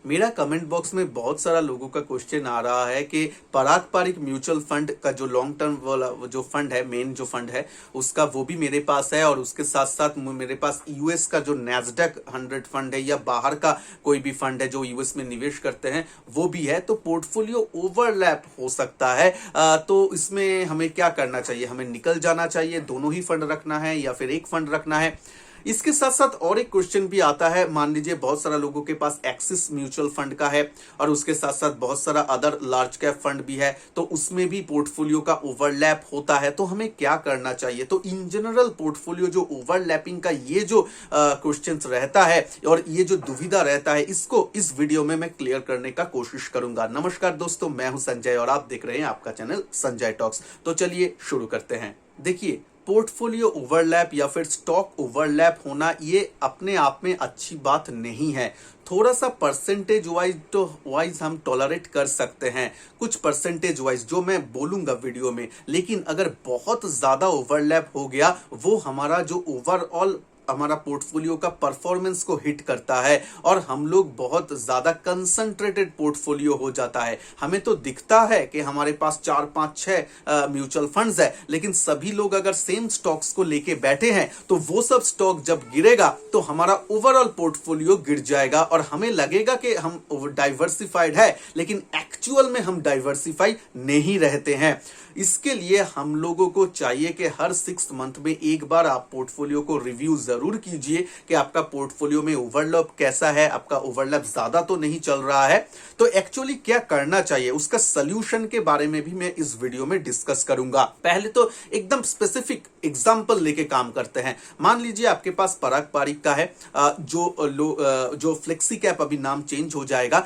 मेरा comment box में बहुत सारा लोगों का क्वेश्चन आ रहा है कि पारंपरिक म्यूचुअल फंड का जो लॉन्ग टर्म वाला जो फंड है, मेन जो फंड है उसका, वो भी मेरे पास है और उसके साथ साथ मेरे पास यूएस का जो नैस्डैक 100 फंड है या बाहर का कोई भी फंड है जो यूएस में निवेश करते हैं वो भी है। तो पोर्टफोलियो ओवरलैप हो सकता है। तो इसमें हमें क्या करना चाहिए? हमें निकल जाना चाहिए, दोनों ही फंड रखना है या फिर एक फंड रखना है? इसके साथ साथ और एक क्वेश्चन भी आता है, मान लीजिए बहुत सारा लोगों के पास एक्सिस म्यूचुअल फंड का है और उसके साथ साथ बहुत सारा अदर लार्ज कैप फंड भी है, तो उसमें भी पोर्टफोलियो का ओवरलैप होता है। तो हमें क्या करना चाहिए? तो इन जनरल पोर्टफोलियो जो ओवरलैपिंग का ये जो क्वेश्चंस रहता है और ये जो दुविधा रहता है, इसको इस वीडियो में मैं क्लियर करने का कोशिश करूंगा। नमस्कार दोस्तों, मैं हूं संजय और आप देख रहे हैं आपका चैनल संजय टॉक्स। तो चलिए शुरू करते हैं। देखिए, पोर्टफोलियो ओवरलैप या फिर स्टॉक ओवरलैप होना ये अपने आप में अच्छी बात नहीं है। थोड़ा सा परसेंटेज वाइज हम टॉलरेट कर सकते हैं, कुछ परसेंटेज वाइज जो मैं बोलूंगा वीडियो में, लेकिन अगर बहुत ज्यादा ओवरलैप हो गया, वो हमारा जो ओवरऑल हमारा पोर्टफोलियो का परफॉर्मेंस को हिट करता है और हम लोग बहुत ज्यादा कंसंट्रेटेड पोर्टफोलियो हो जाता है। हमें तो दिखता है कि हमारे पास 4 5 6 म्यूचुअल फंड्स है, लेकिन सभी लोग अगर सेम स्टॉक्स को लेके बैठे हैं तो वो सब स्टॉक जब गिरेगा तो हमारा ओवरऑल पोर्टफोलियो गिर जाएगा और हमें लगेगा कि हम डाइवर्सिफाइड है, लेकिन एक्चुअल में हम डाइवर्सिफाई नहीं रहते हैं। इसके लिए हम लोगों को चाहिए कि हर 6 मंथ में एक बार आप पोर्टफोलियो को रिव्यू जरूर कीजिए कि आपका पोर्टफोलियो में ओवरलैप कैसा है, आपका ओवरलैप ज्यादा तो नहीं चल रहा है। तो एक्चुअली क्या करना चाहिए, उसका सोल्यूशन के बारे में भी मैं इस वीडियो में डिस्कस करूंगा। पहले तो एकदम स्पेसिफिक एग्जांपल लेके काम करते हैं। मान लीजिए आपके पास पारंपरिक का है, जो फ्लेक्सी कैप, अभी नाम चेंज हो जाएगा,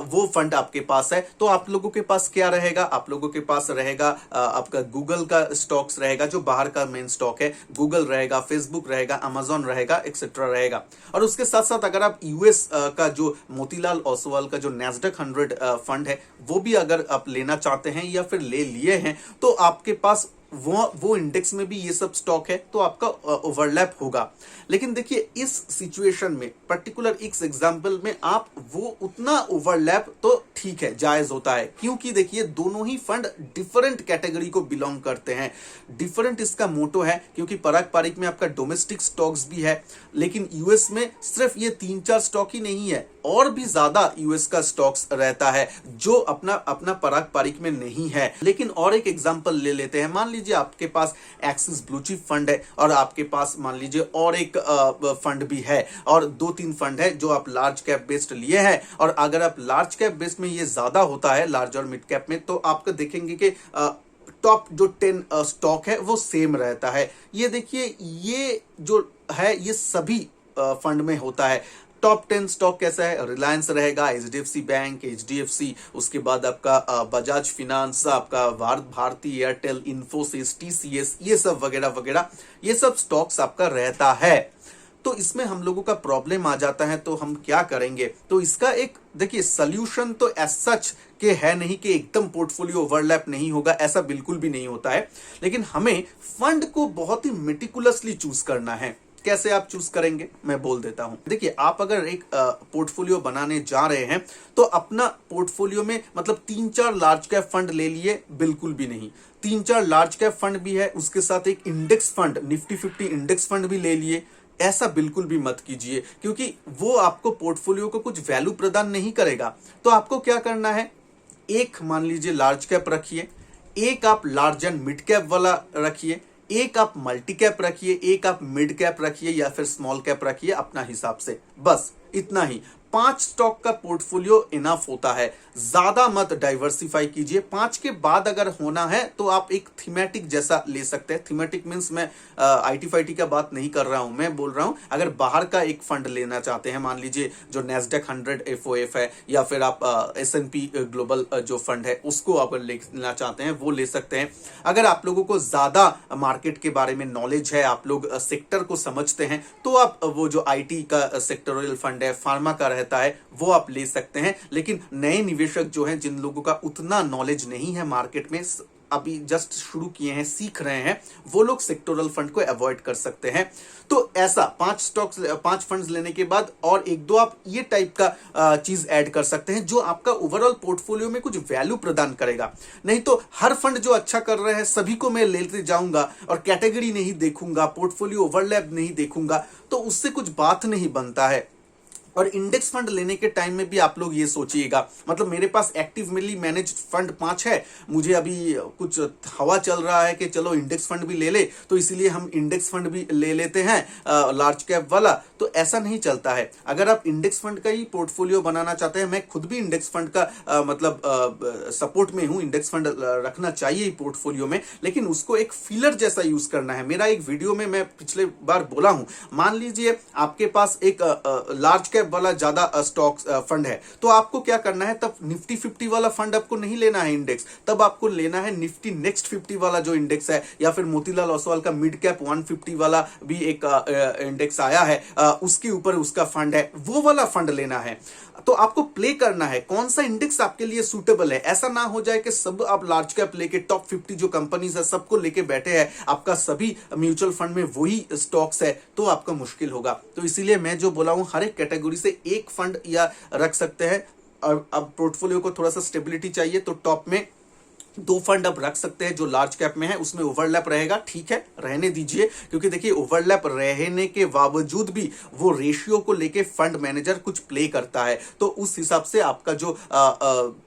वो फंड आपके पास है। तो आप लोगों के पास क्या रहेगा? आप लोगों के पास रहेगा आपका गूगल का स्टॉक्स रहेगा, जो बाहर का मेन स्टॉक है। गूगल रहेगा, फेसबुक रहेगा, अमेजॉन रहेगा, एक्सेट्रा रहेगा। और उसके साथ साथ अगर आप यूएस का जो मोतीलाल ओसवाल का जो नैस्डैक 100 फंड है, वो भी अगर आप लेना चाहते हैं या फिर ले लिए हैं, तो आपके पास वो इंडेक्स में भी ये सब स्टॉक है, तो आपका ओवरलैप होगा। लेकिन देखिए, इस सिचुएशन में पर्टिकुलर एक एग्जांपल में आप वो उतना ओवरलैप तो ठीक है, जायज होता है, क्योंकि देखिए दोनों ही फंड डिफरेंट कैटेगरी को बिलोंग करते हैं। डिफरेंट इसका मोटो है, क्योंकि पारंपरिक में आपका डोमेस्टिक स्टॉक्स भी है, लेकिन यूएस में सिर्फ ये 3-4 स्टॉक ही नहीं है, और भी ज्यादा यूएस का स्टॉक्स रहता है जो अपना पारंपरिक में नहीं है। लेकिन और एक एग्जांपल ले लेते हैं। मान लीजिए आपके पास एक्सिस ब्लू चिप फंड है और आपके पास मान लीजिए और एक फंड भी है, और 2-3 फंड है जो आप लार्ज कैप बेस्ड लिए हैं। और अगर आप लार्ज कैप बेस्ड में ये ज्यादा होता है, लार्ज और मिड कैप में, तो आपको देखेंगे कि टॉप जो 10 स्टॉक है वो सेम रहता है। ये देखिए, ये जो है ये सभी फंड में होता है। टॉप 10 स्टॉक कैसा है? रिलायंस रहेगा, एचडीएफसी बैंक, एचडीएफसी, उसके बाद आपका बजाज फिनांस, आपका भारती एयरटेल, इन्फोसिस, टीसीएस, ये सब वगैरह वगैरह, ये सब स्टॉक्स आपका रहता है। तो इसमें हम लोगों का प्रॉब्लम आ जाता है, तो हम क्या करेंगे? तो इसका एक देखिए सोल्यूशन तो एज सच के है नहीं कि एकदम पोर्टफोलियो ओवरलैप नहीं होगा, ऐसा बिल्कुल भी नहीं होता है। लेकिन हमें फंड को बहुत ही मेटिकुलसली चूज करना है। कैसे आप चूज करेंगे, मैं बोल देता हूं। देखिए, आप अगर एक पोर्टफोलियो बनाने जा रहे हैं, तो अपना पोर्टफोलियो में मतलब 3-4 लार्ज कैप फंड ले लिए, बिल्कुल भी नहीं। 3-4 लार्ज कैप फंड भी है, उसके साथ एक index fund, Nifty 50 index fund भी ले लिए, ऐसा बिल्कुल भी मत कीजिए, क्योंकि वो आपको पोर्टफोलियो को कुछ वैल्यू प्रदान नहीं करेगा। तो आपको क्या करना है? एक मान लीजिए लार्ज कैप रखिए, एक आप लार्ज एंड मिड कैप वाला रखिए, एक आप मल्टी कैप रखिए, एक आप मिड कैप रखिए या फिर स्मॉल कैप रखिए, अपना हिसाब से। बस इतना ही। 5 स्टॉक का पोर्टफोलियो इनफ होता है, ज्यादा मत डाइवर्सिफाई कीजिए। 5 के बाद अगर होना है तो आप एक थीमेटिक जैसा ले सकते हैं। थीमेटिक मींस मैं आईटी फाईटी का बात नहीं कर रहा हूं, मैं बोल रहा हूं अगर बाहर का एक फंड लेना चाहते हैं, मान लीजिए जो नैस्डैक 100 एफओएफ है, या फिर आप एसएनपी ग्लोबल जो फंड है उसको आप लेना चाहते हैं, वो ले सकते हैं। अगर आप लोगों को ज्यादा मार्केट के बारे में नॉलेज है, आप लोग सेक्टर को समझते हैं, तो आप वो जो आईटी का सेक्टोरियल फंड है, फार्मा का रहता है, वो आप ले सकते हैं। लेकिन नए निवेशक जो हैं, जिन लोगों का उतना नॉलेज नहीं है मार्केट में, अभी जस्ट शुरू किए हैं, सीख रहे हैं, वो लोग सेक्टोरल फंड को अवॉइड कर सकते हैं। तो ऐसा 5 फंड्स लेने के बाद और एक दो आप ये टाइप का चीज ऐड कर सकते हैं जो आपका ओवरऑल पोर्टफोलियो में कुछ वैल्यू प्रदान करेगा। नहीं तो हर फंड जो अच्छा कर रहे हैं सभी को मैं लेते जाऊंगा और कैटेगरी नहीं देखूंगा, पोर्टफोलियो ओवरलैप नहीं देखूंगा, तो उससे कुछ बात नहीं बनता है। और इंडेक्स फंड लेने के टाइम में भी आप लोग ये सोचिएगा, मतलब मेरे पास एक्टिवली मैनेज्ड फंड 5 है, मुझे अभी कुछ हवा चल रहा है कि चलो इंडेक्स फंड भी ले ले, तो इसीलिए हम इंडेक्स फंड भी ले लेते हैं लार्ज कैप वाला। तो ऐसा नहीं चलता है। अगर आप इंडेक्स फंड का ही पोर्टफोलियो बनाना चाहते हैं, मैं खुद भी इंडेक्स फंड का सपोर्ट में हूं, इंडेक्स फंड रखना चाहिए पोर्टफोलियो में, लेकिन उसको एक फिलर जैसा यूज करना है। मेरा एक वीडियो में मैं पिछले बार बोला हूं, मान लीजिए आपके पास एक लार्ज कैप वाला ज्यादा स्टॉक फंड है, तो आपको क्या करना है, तब निफ्टी 50 वाला फंड आपको नहीं लेना है इंडेक्स, तब आपको लेना है निफ्टी नेक्स्ट 50 वाला जो इंडेक्स है, या फिर मोतीलाल ओसवाल का मिड कैप 150 वाला भी एक इंडेक्स आया है, उसके ऊपर उसका फंड है, वो वाला फंड लेना है। तो आपको प्ले करना है कौन सा इंडेक्स आपके लिए सूटेबल है। ऐसा ना हो जाए कि सब आप लार्ज कैप लेके टॉप 50 जो कंपनीज है सबको लेके बैठे हैं, आपका सभी म्यूचुअल फंड में वही स्टॉक्स है, तो आपका मुश्किल होगा। तो इसीलिए मैं जो बोला हूं, हर एक कैटेगरी से एक फंड या रख सकते हैं। और अब पोर्टफोलियो को थोड़ा सा स्टेबिलिटी चाहिए तो टॉप में 2 फंड अब रख सकते हैं जो लार्ज कैप में है, उसमें ओवरलैप रहेगा, ठीक है, रहने दीजिए, क्योंकि देखिए ओवरलैप रहने के बावजूद भी वो रेशियो को लेके फंड मैनेजर कुछ प्ले करता है, तो उस हिसाब से आपका जो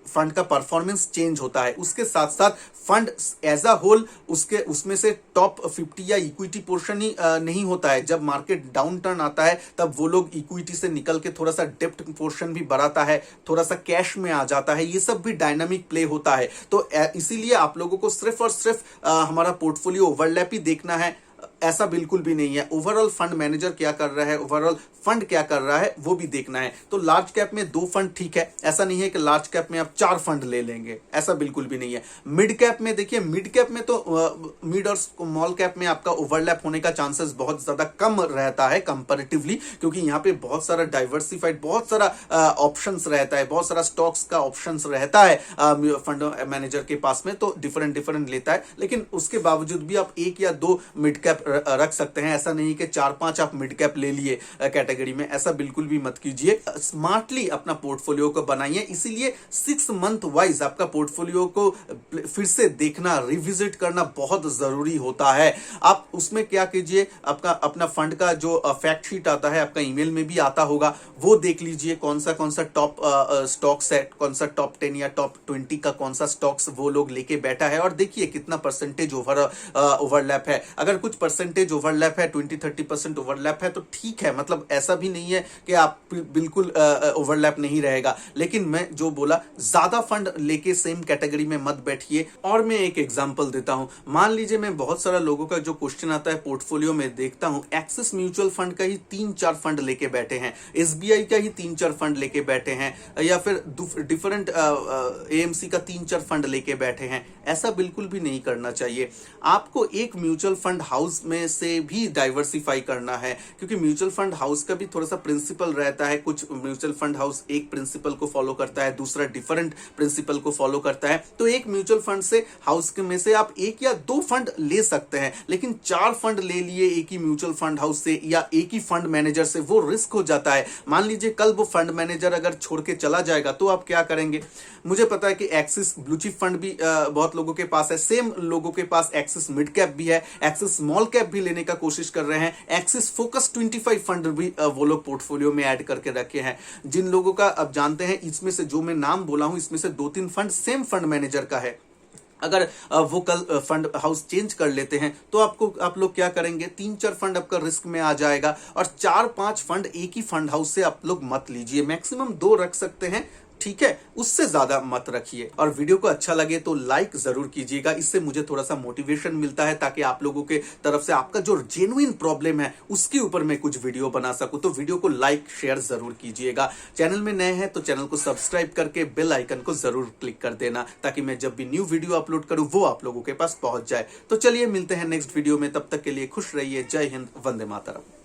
फंड का परफॉर्मेंस चेंज होता है। उसके साथ साथ फंड एज अ होल उसमें से टॉप 50 या इक्विटी पोर्शन ही नहीं होता है। जब मार्केट डाउन टर्न आता है तब वो लोग इक्विटी से निकल के थोड़ा सा डेप्ट पोर्शन भी बढ़ाता है, थोड़ा सा कैश में आ जाता है, ये सब भी डायनामिक प्ले होता है। तो इसीलिए आप लोगों को सिर्फ और सिर्फ हमारा पोर्टफोलियो ओवरलैप ही देखना है, ऐसा बिल्कुल भी नहीं है। ओवरऑल फंड मैनेजर क्या कर रहा है, ओवरऑल फंड क्या कर रहा है, वो भी देखना है। तो लार्ज कैप में 2 फंड ठीक है, ऐसा नहीं है कि लार्ज कैप में आप 4 फंड ले लेंगे, ऐसा बिल्कुल भी नहीं है। मिड कैप में देखिए, मिड कैप में तो मिड और स्मॉल कैप में आपका ओवरलैप होने का चांसेस बहुत ज्यादा कम रहता है कंपैरेटिवली, क्योंकि यहाँ पे बहुत सारा डाइवर्सिफाइड, बहुत सारा ऑप्शंस रहता है, बहुत सारा स्टॉक्स का ऑप्शंस रहता है फंड मैनेजर के पास में, तो डिफरेंट लेता है। लेकिन उसके बावजूद भी आप 1 या 2 मिड कैप रख सकते हैं। ऐसा नहीं कि 4-5 आप मिड कैप ले लिए कैटेगरी में, ऐसा बिल्कुल भी मत कीजिए। स्मार्टली अपना पोर्टफोलियो को बनाइए। इसीलिए 6 मंथ वाइज आपका पोर्टफोलियो को फिर से देखना, रिविजिट करना बहुत जरूरी होता है। आप उसमें क्या कीजिए, आपका अपना फंड का जो फैक्ट शीट आता है, आपका ईमेल में भी आता होगा, वो देख लीजिए कौन सा टॉप स्टॉक्स है, कौन सा टॉप 10 या टॉप 20 का कौन सा स्टॉक्स वो लोग लेके बैठा है, और देखिए कितना परसेंटेज ओवरलैप है। अगर कुछ परसेंटेज ओवरलैप है, 20-30% ओवरलैप है, तो ठीक है, मतलब ऐसा भी नहीं है कि आप बिल्कुल ओवरलैप नहीं रहेगा। लेकिन मैं जो बोला, ज्यादा फंड लेके सेम कैटेगरी में मत बैठिए। और मैं एक एग्जांपल देता हूं, मान लीजिए मैं बहुत सारा लोगों का जो क्वेश्चन आता है पोर्टफोलियो में देखता हूं, एक्सिस म्यूचुअल फंड का ही 3-4 फंड लेके बैठे हैं, एसबीआई का ही 3-4 फंड लेके बैठे हैं, या फिर डिफरेंट एएमसी का 3-4 फंड लेके बैठे हैं। ऐसा बिल्कुल भी नहीं करना चाहिए। आपको एक म्यूचुअल फंड हाउस में से भी डाइवर्सिफाई करना है, क्योंकि म्यूचुअल फंड हाउस का भी थोड़ा सा प्रिंसिपल रहता है। कुछ म्यूचुअल फंड हाउस एक प्रिंसिपल को फॉलो करता है, दूसरा डिफरेंट प्रिंसिपल को फॉलो करता है। तो एक म्यूचुअल फंड से हाउस में से आप 1 या 2 फंड ले सकते हैं, लेकिन 4 फंड ले लिए एक ही म्यूचुअल फंड हाउस से या एक ही फंड मैनेजर से, वो रिस्क हो जाता है। मान लीजिए कल वो फंड मैनेजर अगर छोड़ के चला जाएगा तो आप क्या करेंगे। मुझे पता है कि एक्सिस ब्लू चिप फंड भी बहुत लोगों के पास है, सेम लोगों के पास एक्सिस मिड कैप भी है, एक्सिस स्मॉल कैप भी लेने का कोशिश कर रहे हैं, एक्सिस फोकस 25 फंड भी वो लोग पोर्टफोलियो में ऐड करके रखे हैं। जिन लोगों का अब जानते हैं, इसमें से जो मैं नाम बोला हूं, इसमें से 2-3 फंड सेम फंड मैनेजर का है। अगर वो कल फंड हाउस चेंज कर लेते हैं तो आप लोग क्या करेंगे, 3-4 फंड आपका रिस्क में आ जाएगा, और 4-5 फंड एक ही फंड हाउस से आप लोग मत लीजिए, मैक्सिमम 2 रख सकते हैं, ठीक है, उससे ज्यादा मत रखिए। और वीडियो को अच्छा लगे तो लाइक जरूर कीजिएगा, इससे मुझे थोड़ा सा मोटिवेशन मिलता है, ताकि आप लोगों के तरफ से आपका जो जेन्युइन प्रॉब्लम है उसके ऊपर मैं कुछ वीडियो बना सकूं। तो वीडियो को लाइक शेयर जरूर कीजिएगा। चैनल में नए हैं तो चैनल को सब्सक्राइब करके बेल आइकन को जरूर क्लिक कर देना, ताकि मैं जब भी न्यू वीडियो अपलोड करूं वो आप लोगों के पास पहुंच जाए। तो चलिए मिलते हैं नेक्स्ट वीडियो में, तब तक के लिए खुश रहिए। जय हिंद, वंदे मातरम।